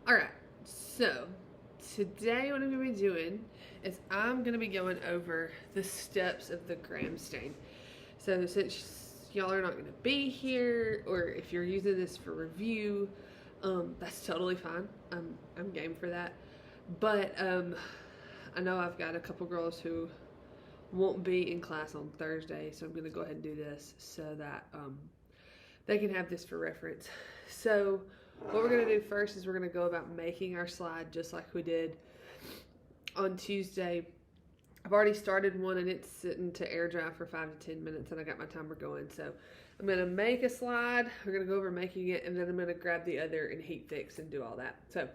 Alright, so today what I'm going to be doing is I'm going to be going over the steps of the gram stain. So since y'all are not going to be here, or if you're using this for review, that's totally fine. I'm game for that. But I know I've got a couple girls who won't be in class on Thursday, so I'm going to go ahead and do this so that they can have this for reference. So what we're going to do first is we're going to go about making our slide just like we did on Tuesday. I've already started one and it's sitting to air dry for 5 to 10 minutes and I got my timer going. So I'm going to make a slide. We're going to go over making it and then I'm going to grab the other and heat fix and do all that. So,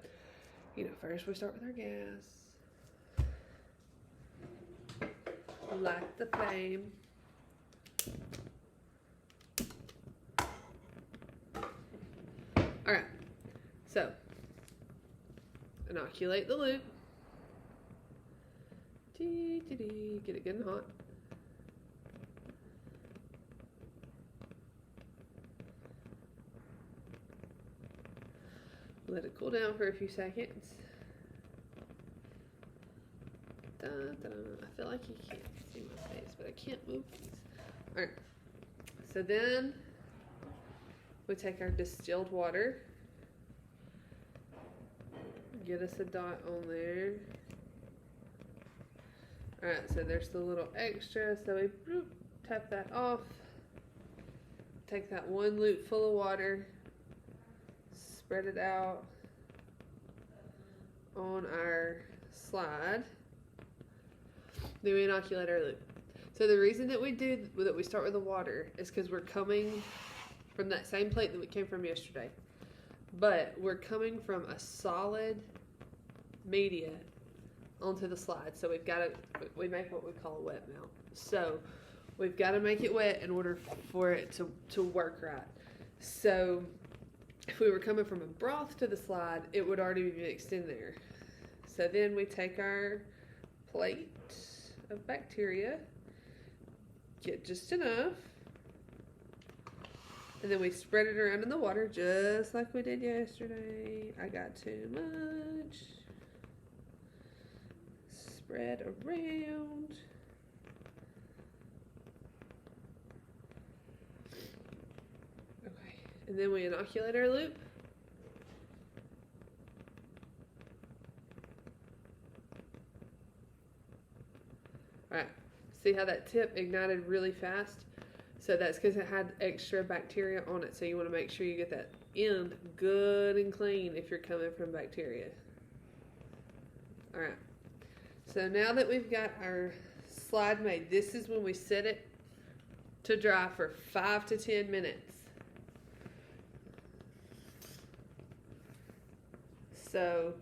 first we start with our gas. Light the flame. Alright, so inoculate the loop. Get it good and hot. Let it cool down for a few seconds. I feel like you can't see my face, but I can't move these. Alright, so then we take our distilled water, get us a dot on there. Alright, so there's the little extra, so we tap that off, take that one loop full of water, spread it out on our slide, then we inoculate our loop. So the reason that we start with the water is because we're coming from that same plate that we came from yesterday, but we're coming from a solid media onto the slide. So we make what we call a wet mount. So we've got to make it wet in order for it to work right. So if we were coming from a broth to the slide, it would already be mixed in there. So then we take our plate of bacteria, get just enough, and then we spread it around in the water just like we did yesterday. I got too much. Spread around. Okay, and then we inoculate our loop. Alright, see how that tip ignited really fast? So that's because it had extra bacteria on it. So you want to make sure you get that end good and clean if you're coming from bacteria. Alright, so now that we've got our slide made, this is when we set it to dry for 5 to 10 minutes. So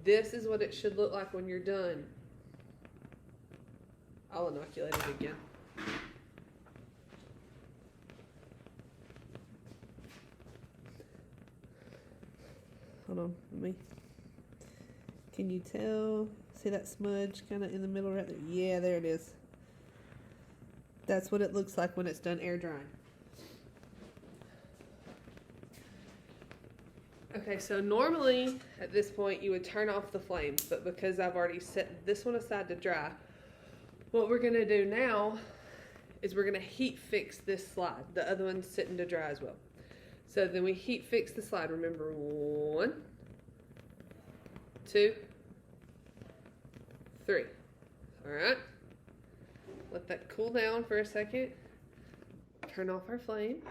this is what it should look like when you're done. I'll inoculate it again. Hold on, can you tell? See that smudge kind of in the middle right there? Yeah, there it is. That's what it looks like when it's done air drying. Okay, so normally at this point you would turn off the flames, but because I've already set this one aside to dry, what we're going to do now is we're going to heat fix this slide. The other one's sitting to dry as well. So then we heat fix the slide. Remember, 1, 2, 3. All right. Let that cool down for a second. Turn off our flame.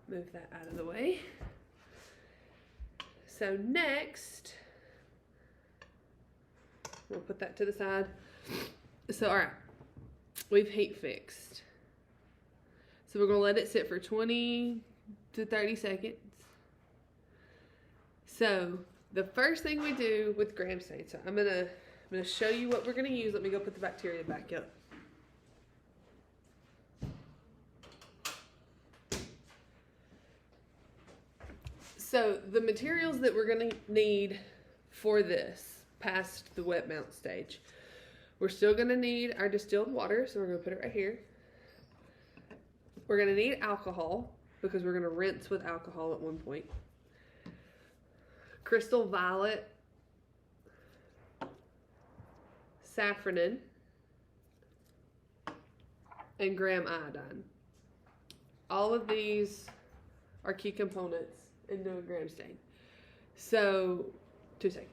Move that out of the way. So next, we'll put that to the side. So, all right, we've heat fixed. So we're going to let it sit for 20 to 30 seconds. So the first thing we do with gram stain, so I'm gonna show you what we're gonna use. Let me go put the bacteria back up. So the materials that we're gonna need for this past the wet mount stage, we're still gonna need our distilled water, so we're gonna put it right here. We're gonna need alcohol because we're gonna rinse with alcohol at one point. crystal violet, safranin, and gram iodine. All of these are key components in doing gram stain. So, 2 seconds.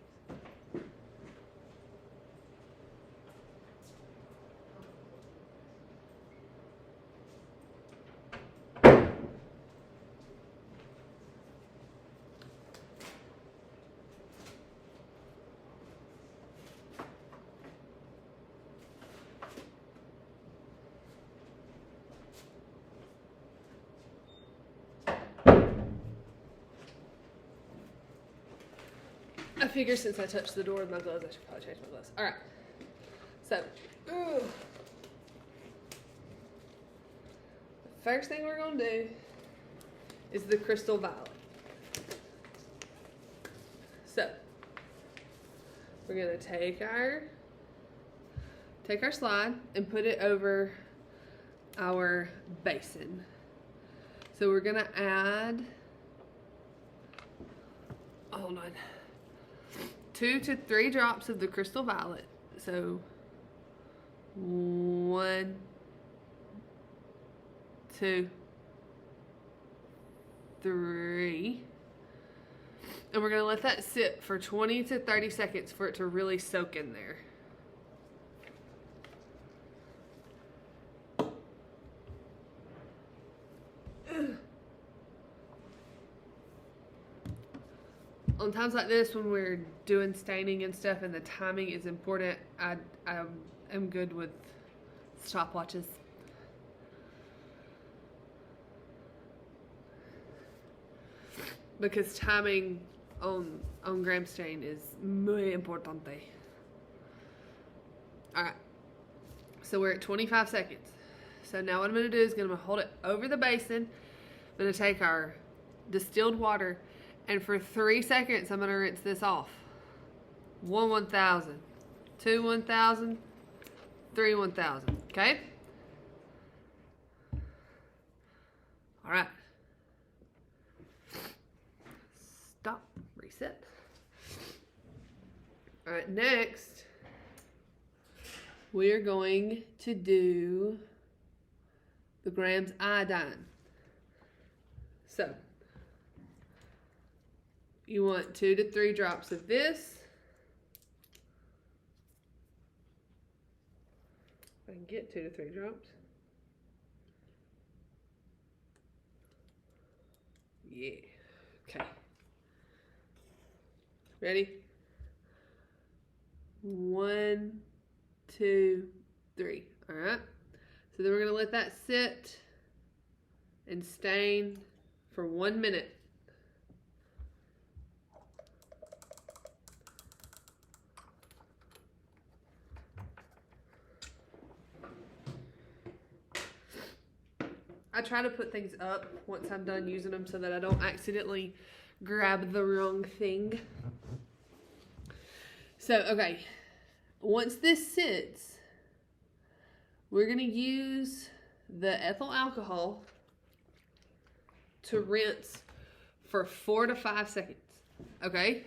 I figure since I touched the door with my gloves, I should probably change my gloves. All right. So, the first thing we're going to do is the crystal violet. So, we're going to take our slide and put it over our basin. So we're going to add, hold on, 2 to 3 drops of the crystal violet. So 1, 2, 3. And we're going to let that sit for 20 to 30 seconds for it to really soak in there. On times like this, when we're doing staining and stuff and the timing is important, I am good with stopwatches. Because timing on gram stain is muy importante. Alright, so we're at 25 seconds. So now what I'm going to do is I'm going to hold it over the basin. I'm going to take our distilled water, and for 3 seconds I'm going to rinse this off. 1 1000, 2 1000, 3 1000, okay? Alright. Stop, reset. Alright, next we're going to do the grams iodine. So, you want 2 to 3 drops of this. If I can get 2 to 3 drops. Yeah. Okay. Ready? 1, 2, 3. All right. So then we're going to let that sit and stain for 1 minute. I try to put things up once I'm done using them so that I don't accidentally grab the wrong thing. So, okay, once this sits, we're going to use the ethyl alcohol to rinse for 4 to 5 seconds, okay?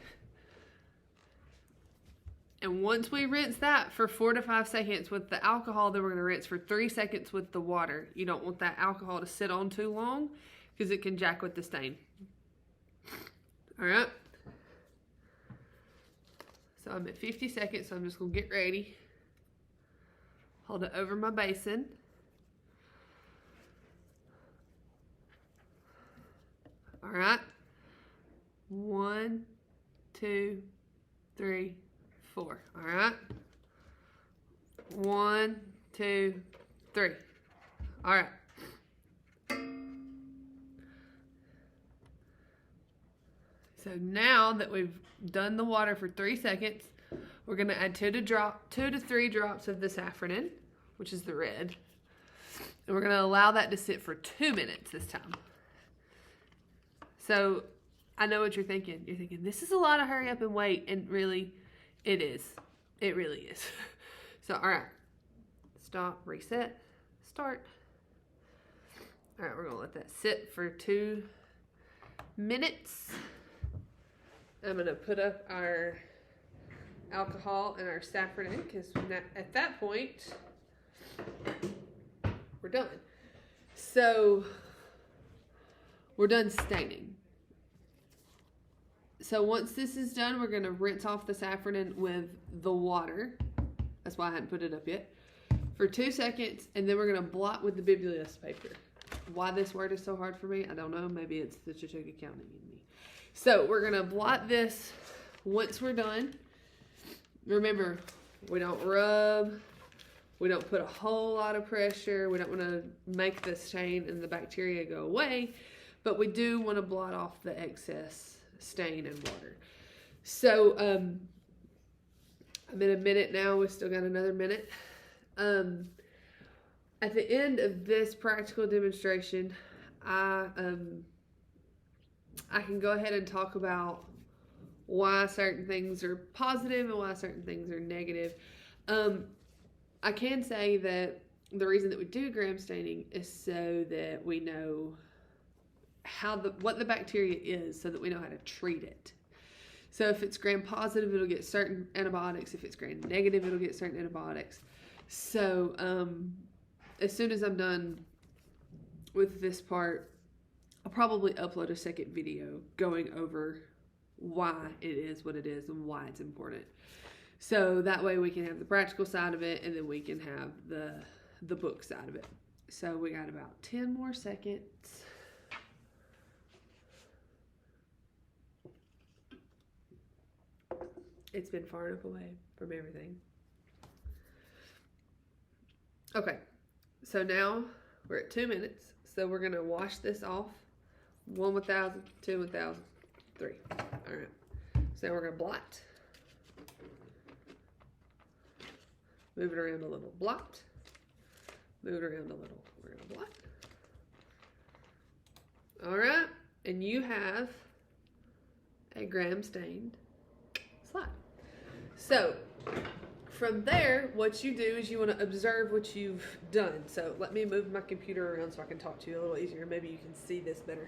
And once we rinse that for 4 to 5 seconds with the alcohol, then we're going to rinse for 3 seconds with the water. You don't want that alcohol to sit on too long because it can jack with the stain. All right. So I'm at 50 seconds, so I'm just going to get ready. Hold it over my basin. All right. 1, 2, 3, 4. All right. 1, 2, 3. All right. So now that we've done the water for 3 seconds, we're going to add 2 to 3 drops of the safranin, which is the red. And we're going to allow that to sit for 2 minutes this time. So I know what you're thinking. You're thinking, this is a lot of hurry up and wait. And really, it is. It really is. So, all right. Stop, reset, start. All right, we're going to let that sit for 2 minutes. I'm going to put up our alcohol and our saffron in, because at that point, we're done. So, we're done staining. So once this is done, we're going to rinse off the saffron in with the water. That's why I hadn't put it up yet. For 2 seconds, and then we're going to blot with the bibulous paper. Why this word is so hard for me, I don't know. Maybe it's the Chautauqua County in me. So we're going to blot this once we're done. Remember, we don't rub. We don't put a whole lot of pressure. We don't want to make the stain and the bacteria go away. But we do want to blot off the excess stain and water. So I'm in a minute now. We've still got another minute. At the end of this practical demonstration, I can go ahead and talk about why certain things are positive and why certain things are negative. I can say that the reason that we do gram staining is so that we know what the bacteria is, so that we know how to treat it. So if it's gram positive, it'll get certain antibiotics. If it's gram negative, it'll get certain antibiotics. So as soon as I'm done with this part, I'll probably upload a second video going over why it is what it is and why it's important. So that way we can have the practical side of it, and then we can have the book side of it. So we got about 10 more seconds. It's been far enough away from everything. Okay, so now we're at 2 minutes. So we're gonna wash this off. 1 1000, 2 1000, 3. All right, so now we're gonna blot. Move it around a little, blot. Move it around a little, we're gonna blot. All right, and you have a gram stained slide. So from there, what you do is you want to observe what you've done. So let me move my computer around so I can talk to you a little easier. Maybe you can see this better.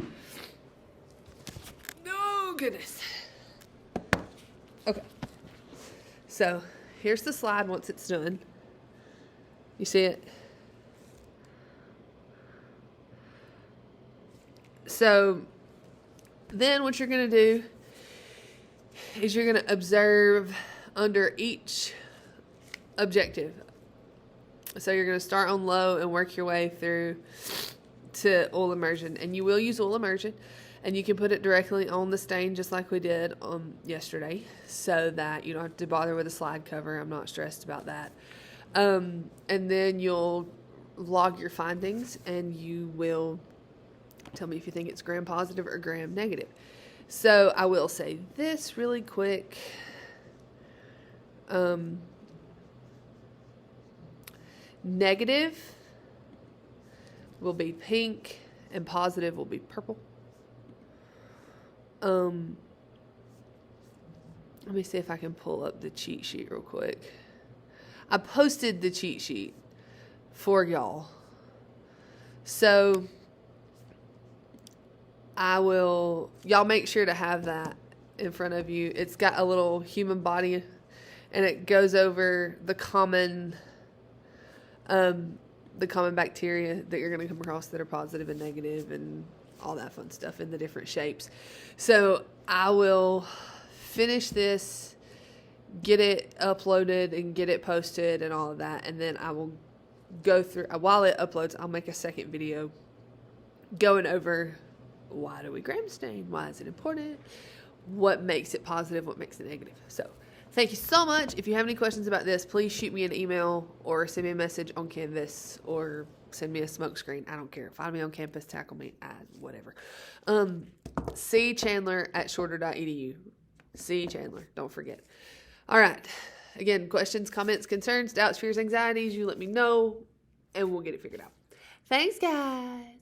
Oh, goodness. Okay. So here's the slide once it's done. You see it? So then what you're going to do is you're going to observe under each objective. So you're going to start on low and work your way through to oil immersion. And you will use oil immersion, and you can put it directly on the stain just like we did yesterday, so that you don't have to bother with a slide cover. I'm not stressed about that. And then you'll log your findings, and you will tell me if you think it's gram positive or gram negative. So I will say this really quick. Negative will be pink and positive will be purple. Let me see if I can pull up the cheat sheet real quick. I posted the cheat sheet for y'all. So y'all make sure to have that in front of you. It's got a little human body, and it goes over the common bacteria that you're going to come across that are positive and negative and all that fun stuff in the different shapes. So I will finish this, get it uploaded and get it posted and all of that, and then I will go through, while it uploads, I'll make a second video going over why do we gram stain, why is it important, what makes it positive, what makes it negative. So thank you so much. If you have any questions about this, please shoot me an email or send me a message on Canvas or send me a smoke screen. I don't care. Find me on campus, tackle me, whatever. C Chandler at shorter.edu. C Chandler, don't forget. All right. Again, questions, comments, concerns, doubts, fears, anxieties, you let me know, and we'll get it figured out. Thanks, guys.